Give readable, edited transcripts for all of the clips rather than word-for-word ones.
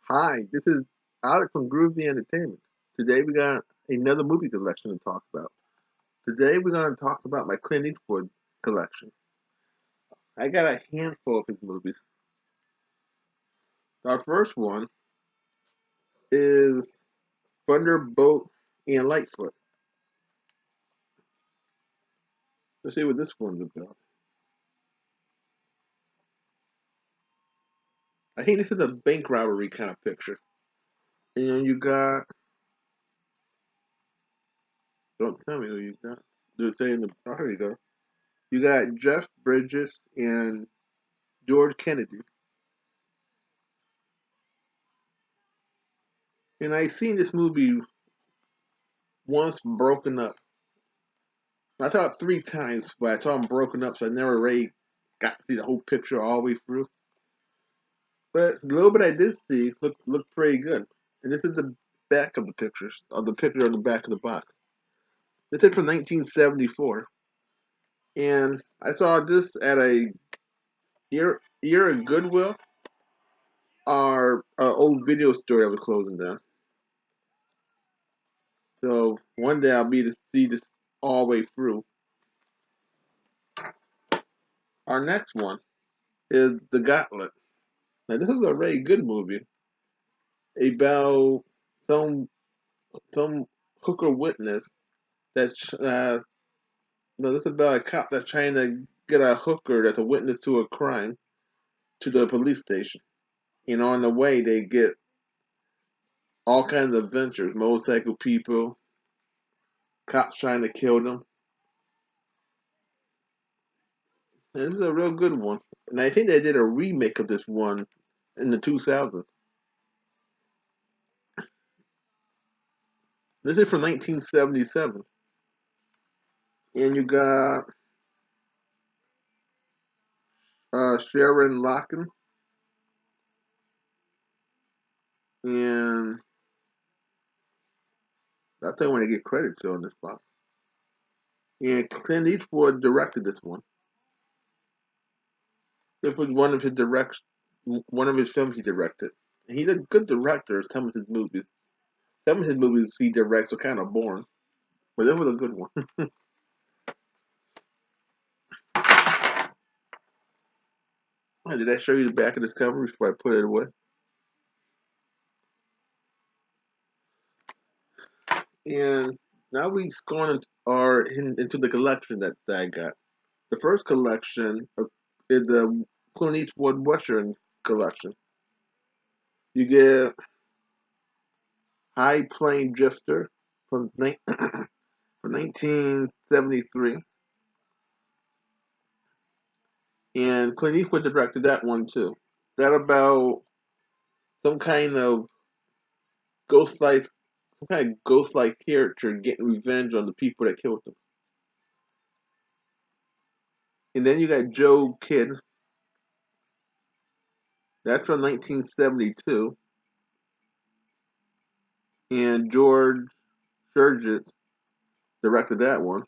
Hi, this is Alex from Groovy Entertainment. Today we got another movie collection to talk about. Today we're going to talk about my Clint Eastwood collection. I got a handful of his movies. Our first one is Thunderbolt and Lightfoot. Let's see what this one's about. I think this is a bank robbery kind of picture. And you got, don't tell me who you got. They're saying, oh, here you go. You got Jeff Bridges and George Kennedy. And I seen this movie once broken up. I saw it three times, but I saw them broken up, so I never really got to see the whole picture all the way through. But the little bit I did see looked pretty good. And this is the back of the pictures, of the picture on the back of the box. This is from 1974, and I saw this at a year of Goodwill, our old video store that was closing down. So one day I'll be to see this all the way through. Our next one is The Gauntlet. Now this is a very good movie about some some hooker witness that's no, this is about a cop that's trying to get a hooker that's a witness to a crime to the police station. And on the way, they get all kinds of adventures: motorcycle people, cops trying to kill them. And this is a real good one, and I think they did a remake of this one in the 2000s. This is from 1977, and you got Sharon Locken and that's the one I get credit to on this box. And Clint Eastwood directed this one. This was one of his films he directed. And he's a good director. Some of his movies, he directs are kind of boring, but this was a good one. Did I show you the back of this cover before I put it away? And now we've gone into the collection that I got. The first collection is the Clint Eastwood Western collection. You get High Plain Drifter from from 1973, and Clint Eastwood directed that one too. That about some kind of ghost like some kind of ghost like character getting revenge on the people that killed him. And then you got Joe Kidd. That's from 1972, and George Sturgis directed that one.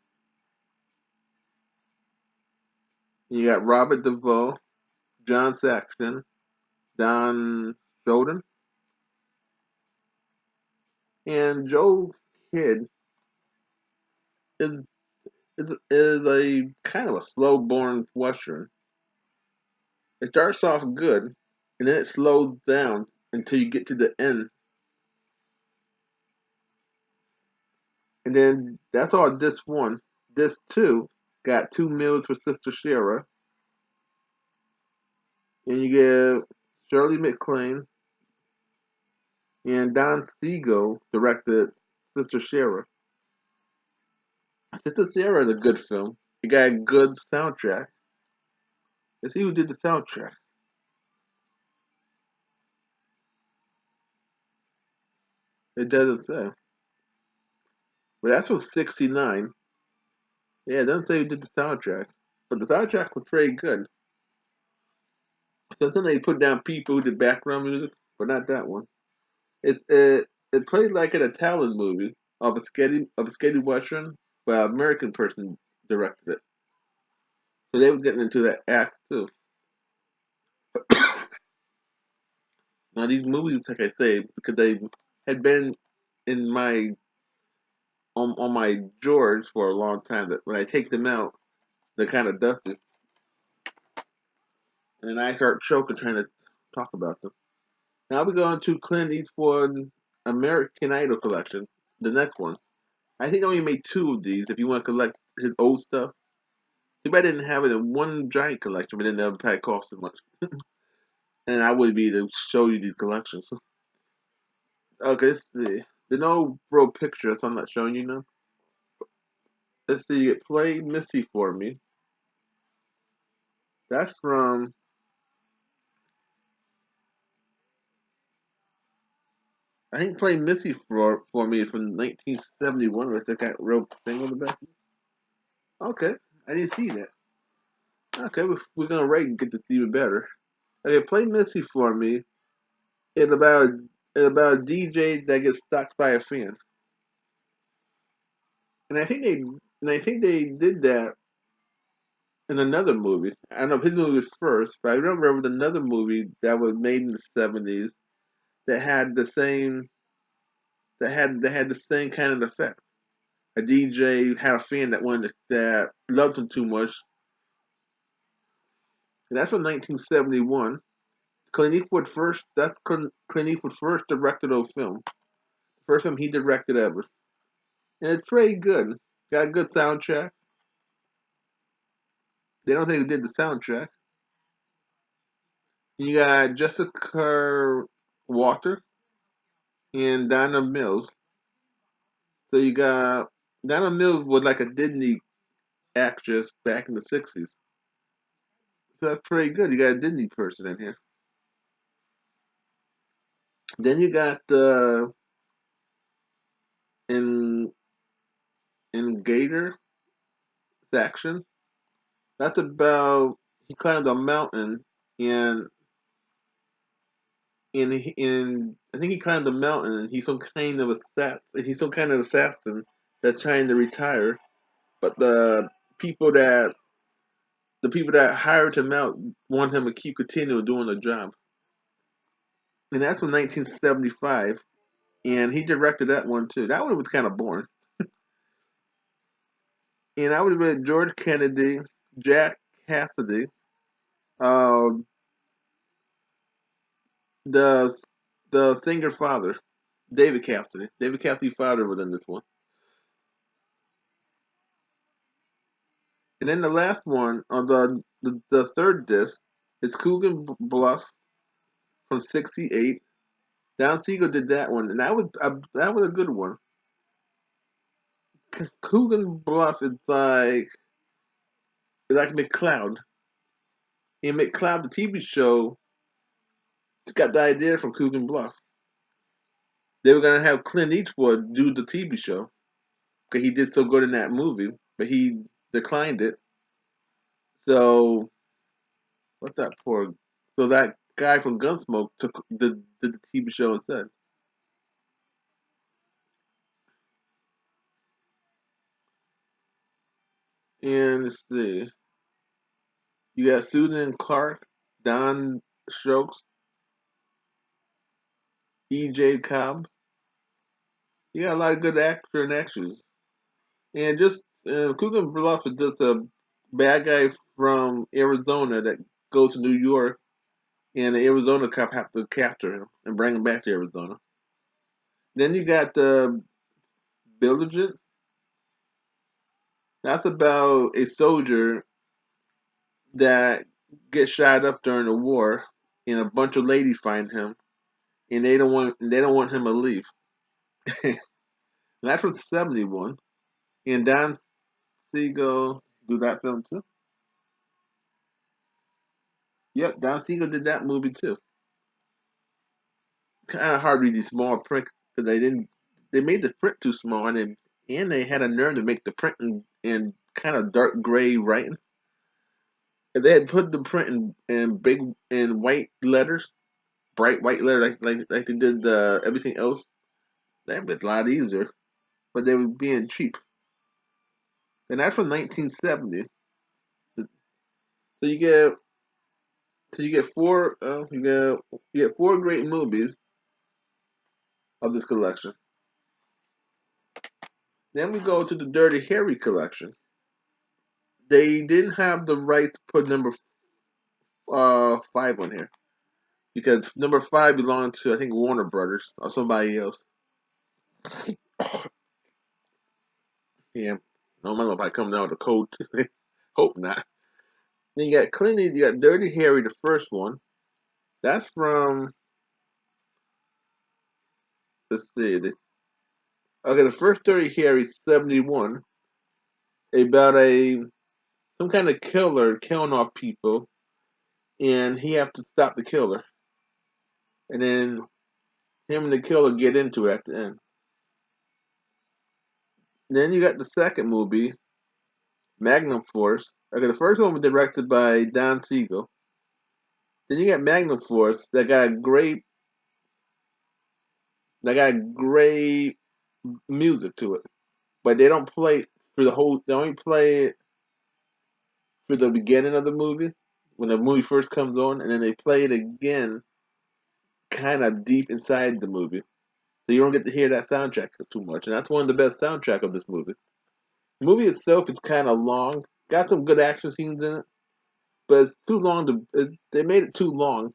And you got Robert Duvall, John Saxon, Don Schoten, and Joe Kidd is is a kind of a slow born western. It starts off good, and then it slows down until you get to the end. And then that's all this one. This two got 2 meals for Sister Shara. And you get Shirley MacLaine and Don Siegel directed Sister Shara. Sister Shara is a good film. It got a good soundtrack. Let's see who did the soundtrack. It doesn't say. But that's from '69. Yeah, it doesn't say who did the soundtrack. But the soundtrack was pretty good. Sometimes they put down people who did background music, but not that one. It played like an Italian movie of a skating western, but an American person directed it. So they were getting into that act too. Now these movies, like I say, because they had been in my on my drawers for a long time, that when I take them out, they're kind of dusty, and I start choking trying to talk about them. Now we're going to Clint Eastwood American Idol collection, the next one. I think I only made two of these. If you want to collect his old stuff, too bad I didn't have it in one giant collection, but it never probably cost as much. And I would be to show you these collections. Okay, let's see. There's no real picture, so I'm not showing you now. Let's see. Play Missy for Me. That's from. I think Play Missy for Me is from 1971 with that real thing on the back. Okay, I didn't see that. Okay, we're gonna rate and get to see it better. Okay, Play Missy for Me. It's about a DJ that gets stalked by a fan, and I think they did that in another movie. I don't know if his movie was first, but I remember there was another movie that was made in the '70s that had the same that had the same kind of effect. A DJ had a fan that loved him too much, and that's from 1971. Clint Eastwood first. That's Clint Eastwood first directed a film. First time he directed ever, and it's pretty good. Got a good soundtrack. They don't think they did the soundtrack. You got Jessica Walter and Donna Mills. So you got Donna Mills was like a Disney actress back in the '60s. So that's pretty good. You got a Disney person in here. Then you got the in Gator section. That's about he climbed a mountain and I think he climbed a mountain and he's some kind of assassin that's trying to retire. But the people that hired him out want him to keep continuing doing the job. And that's from 1975. And he directed that one too. That one was kind of boring. And I would have been George Kennedy, Jack Cassidy, uh, the singer father, David Cassidy. David Cassidy's father was in this one. And then the last one on the third disc is Coogan Bluff from '68. Don Siegel did that one, and that was a good one. Coogan Bluff is like McCloud. And McCloud, the TV show, got the idea from Coogan Bluff. They were gonna have Clint Eastwood do the TV show because he did so good in that movie, but he declined it. So what that poor? So that guy from Gunsmoke did the TV show instead. And let's see, you got Susan Clark, Don Strokes, E.J. Cobb. You got a lot of good actors and actors. And just Coogan Bluff is just a bad guy from Arizona that goes to New York, and the Arizona cop have to capture him and bring him back to Arizona. Then you got the Diligent. That's about a soldier that gets shot up during the war, and a bunch of ladies find him, and they don't want him to leave. And that's from '71. And Don Siegel do that film too. Yep, Don Siegel did that movie too. Kind of hard to read these small print because they made the print too small and they had a nerve to make the print in kind of dark gray writing. If they had put the print in big in white letters, bright white letters like they did everything else, that'd be a lot easier. But they were being cheap, and that's from 1970. So you get So you get you get four great movies of this collection. Then we go to the Dirty Harry collection. They didn't have the right to put number 5 on here because number 5 belonged to I think Warner Brothers or somebody else. Yeah, no, I don't know if I come down with a code. Hope not. Then you got Clint. You got Dirty Harry, the first one. That's from. Let's see. Okay, the first Dirty Harry, 71, about a some kind of killer killing off people, and he have to stop the killer, and then him and the killer get into it at the end. Then you got the second movie, Magnum Force. Okay, the first one was directed by Don Siegel. Then you got Magnum Force that got great music to it, but they don't play it for the whole. They only play it for the beginning of the movie when the movie first comes on, and then they play it again, kind of deep inside the movie, so you don't get to hear that soundtrack too much. And that's one of the best soundtrack of this movie. The movie itself is kind of long, got some good action scenes in it, but it's too long they made it too long.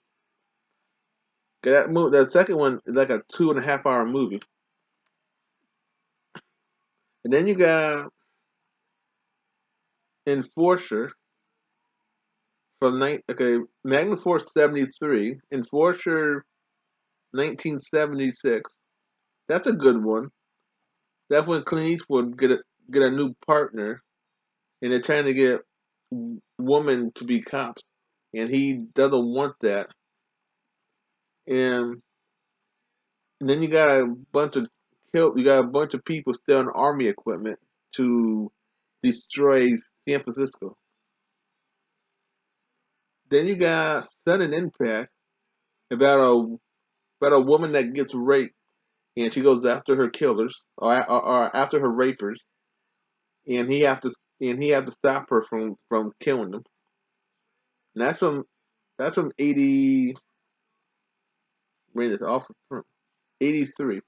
That second one is like a 2.5 hour movie, and then you got Enforcer from Magnum Force 73, Enforcer 1976. That's a good one. That's when Clint Eastwood get a new partner, and they're trying to get women to be cops, and he doesn't want that. And, and then you got a bunch of people stealing army equipment to destroy San Francisco. Then you got Sudden Impact about a woman that gets raped, and she goes after her killers or after her rapers, and he have to stop her from killing them. And that's from 80. Rated this off from 83.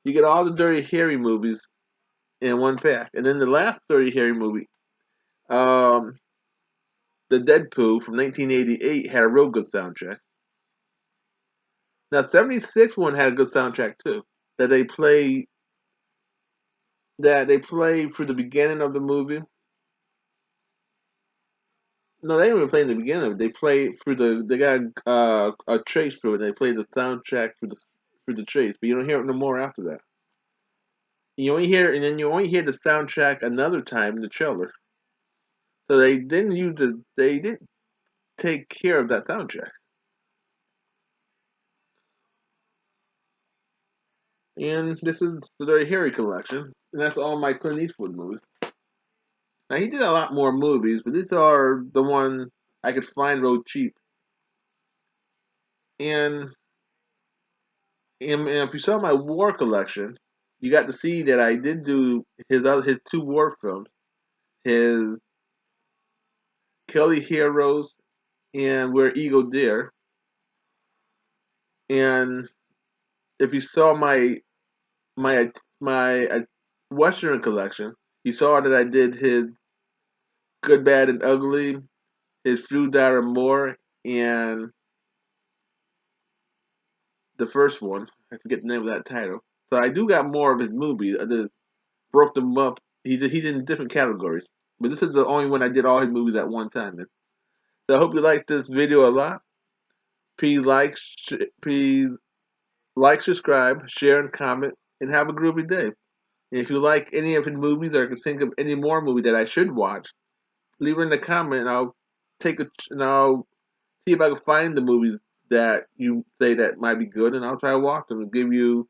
You get all the Dirty Harry movies in one pack, and then the last Dirty Harry movie, um, the Deadpool from 1988 had a real good soundtrack. Now 76 one had a good soundtrack too. That they play that they play for the beginning of the movie. No, they didn't even play in the beginning of it. They play through they got a trace through it. They play the soundtrack for the trace, but you don't hear it no more after that. You only hear the soundtrack another time in the trailer. So they didn't take care of that soundtrack. And this is the Dirty Harry collection, and that's all my Clint Eastwood movies. Now he did a lot more movies, but these are the one I could find real cheap. And and if you saw my war collection, you got to see that I did do his two war films, his Kelly Heroes and Where Eagle Dare. And if you saw my Western collection, you saw that I did his Good, Bad, and Ugly, his Few That Are More, and the first one. I forget the name of that title. So I do got more of his movies. I just broke them up. He did in different categories. But this is the only one I did all his movies at one time in. So I hope you like this video a lot. Please like, subscribe, share, and comment, and have a groovy day. And if you like any of his movies or can think of any more movie that I should watch, leave it in the comment, and I'll see if I can find the movies that you say that might be good, and I'll try to watch them and give you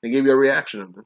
a reaction of them.